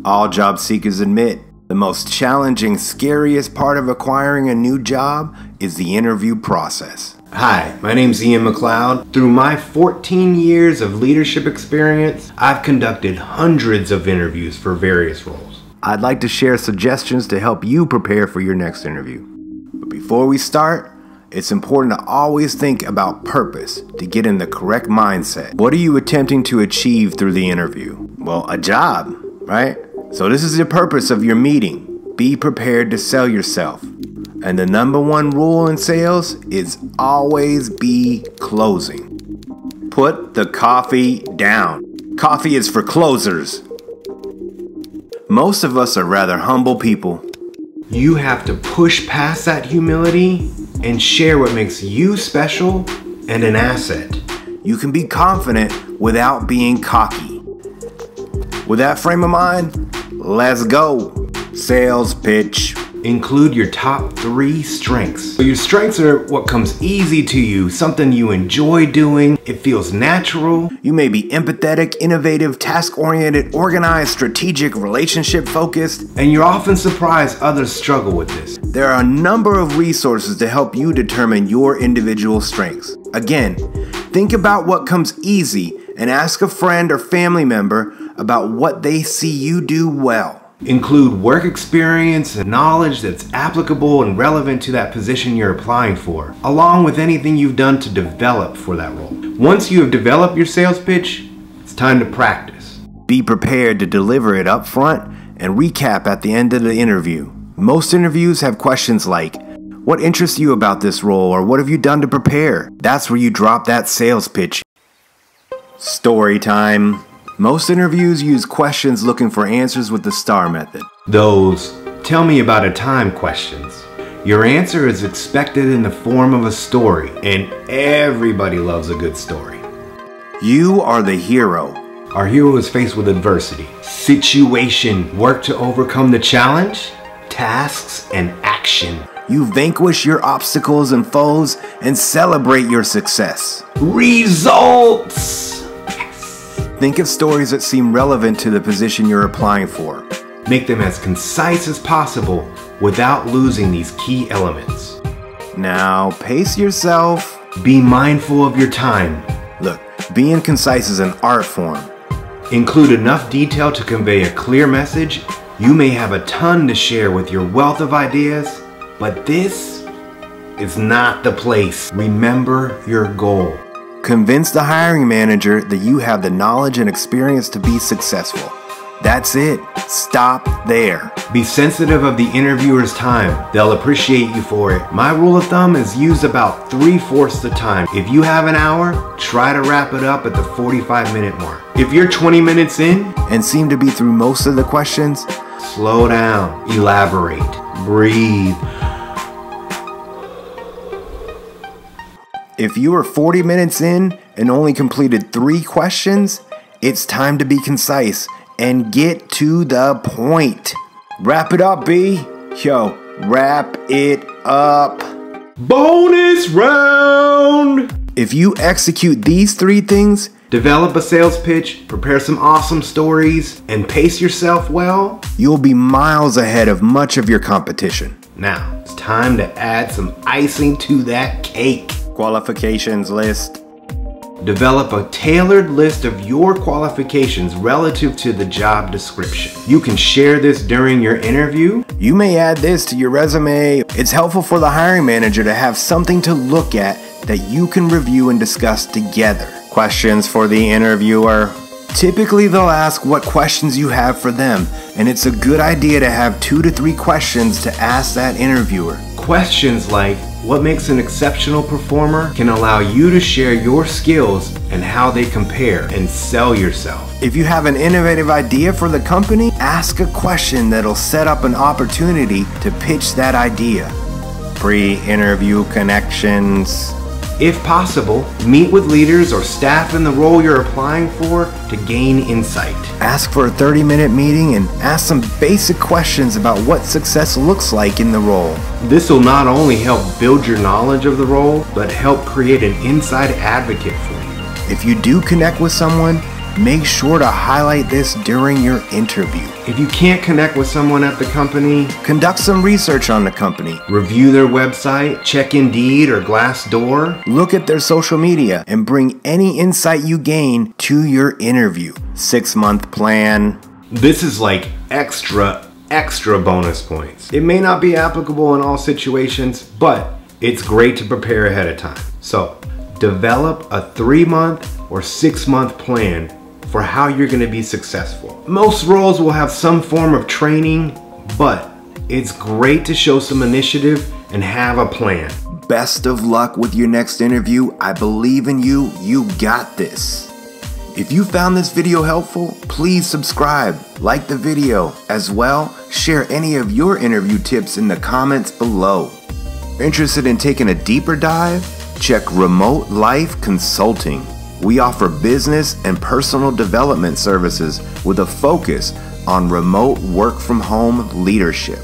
All job seekers admit the most challenging, scariest part of acquiring a new job is the interview process. Hi, my name's Ian McLeod. Through my 14 years of leadership experience, I've conducted hundreds of interviews for various roles. I'd like to share suggestions to help you prepare for your next interview. But before we start, it's important to always think about purpose to get in the correct mindset. What are you attempting to achieve through the interview? Well, a job, right? So this is the purpose of your meeting. Be prepared to sell yourself. And the number one rule in sales is always be closing. Put the coffee down. Coffee is for closers. Most of us are rather humble people. You have to push past that humility and share what makes you special and an asset. You can be confident without being cocky. With that frame of mind, let's go. Sales pitch. Include your top 3 strengths. So your strengths are what comes easy to you, something you enjoy doing, it feels natural. You may be empathetic, innovative, task-oriented, organized, strategic, relationship-focused, and you're often surprised others struggle with this. There are a number of resources to help you determine your individual strengths. Again, think about what comes easy and ask a friend or family member about what they see you do well. Include work experience and knowledge that's applicable and relevant to that position you're applying for, along with anything you've done to develop for that role. Once you have developed your sales pitch, it's time to practice. Be prepared to deliver it up front and recap at the end of the interview. Most interviews have questions like, what interests you about this role, or what have you done to prepare? That's where you drop that sales pitch. Story time. Most interviews use questions looking for answers with the STAR method. Those tell me about a time questions. Your answer is expected in the form of a story, and everybody loves a good story. You are the hero. Our hero is faced with adversity. Situation, work to overcome the challenge, tasks, and action. You vanquish your obstacles and foes and celebrate your success. Results! Think of stories that seem relevant to the position you're applying for. Make them as concise as possible without losing these key elements. Now, pace yourself. Be mindful of your time. Look, being concise is an art form. Include enough detail to convey a clear message. You may have a ton to share with your wealth of ideas, but this is not the place. Remember your goal. Convince the hiring manager that you have the knowledge and experience to be successful. That's it. Stop there. Be sensitive of the interviewer's time. They'll appreciate you for it. My rule of thumb is use about 3/4 the time. If you have an hour, try to wrap it up at the 45-minute mark. If you're 20 minutes in and seem to be through most of the questions, slow down, elaborate, breathe. If you are 40 minutes in and only completed 3 questions, it's time to be concise and get to the point. Wrap it up, B. Yo, wrap it up. Bonus round! If you execute these 3 things, develop a sales pitch, prepare some awesome stories, and pace yourself well, you'll be miles ahead of much of your competition. Now, it's time to add some icing to that cake. Qualifications list. Develop a tailored list of your qualifications relative to the job description. You can share this during your interview. You may add this to your resume. It's helpful for the hiring manager to have something to look at that you can review and discuss together. Questions for the interviewer. Typically, they'll ask what questions you have for them, and it's a good idea to have 2 to 3 questions to ask that interviewer. Questions like, what makes an exceptional performer can allow you to share your skills and how they compare and sell yourself. If you have an innovative idea for the company, ask a question that'll set up an opportunity to pitch that idea. Pre-interview connections. If possible, meet with leaders or staff in the role you're applying for to gain insight. Ask for a 30-minute meeting and ask some basic questions about what success looks like in the role. This will not only help build your knowledge of the role, but help create an inside advocate for you. If you do connect with someone, Make sure to highlight this during your interview. If you can't connect with someone at the company, Conduct some research on the company. review their website, check Indeed or Glassdoor. Look at their social media and bring any insight you gain to your interview. 6-month plan. This is like extra bonus points. It may not be applicable in all situations, but it's great to prepare ahead of time. So develop a 3-month or 6-month plan for how you're going to be successful. Most roles will have some form of training, but it's great to show some initiative and have a plan. Best of luck with your next interview. I believe in you. You got this. If you found this video helpful, please subscribe, like the video. As well, share any of your interview tips in the comments below. Interested in taking a deeper dive? Check Remote Life Consulting. We offer business and personal development services with a focus on remote work from home leadership.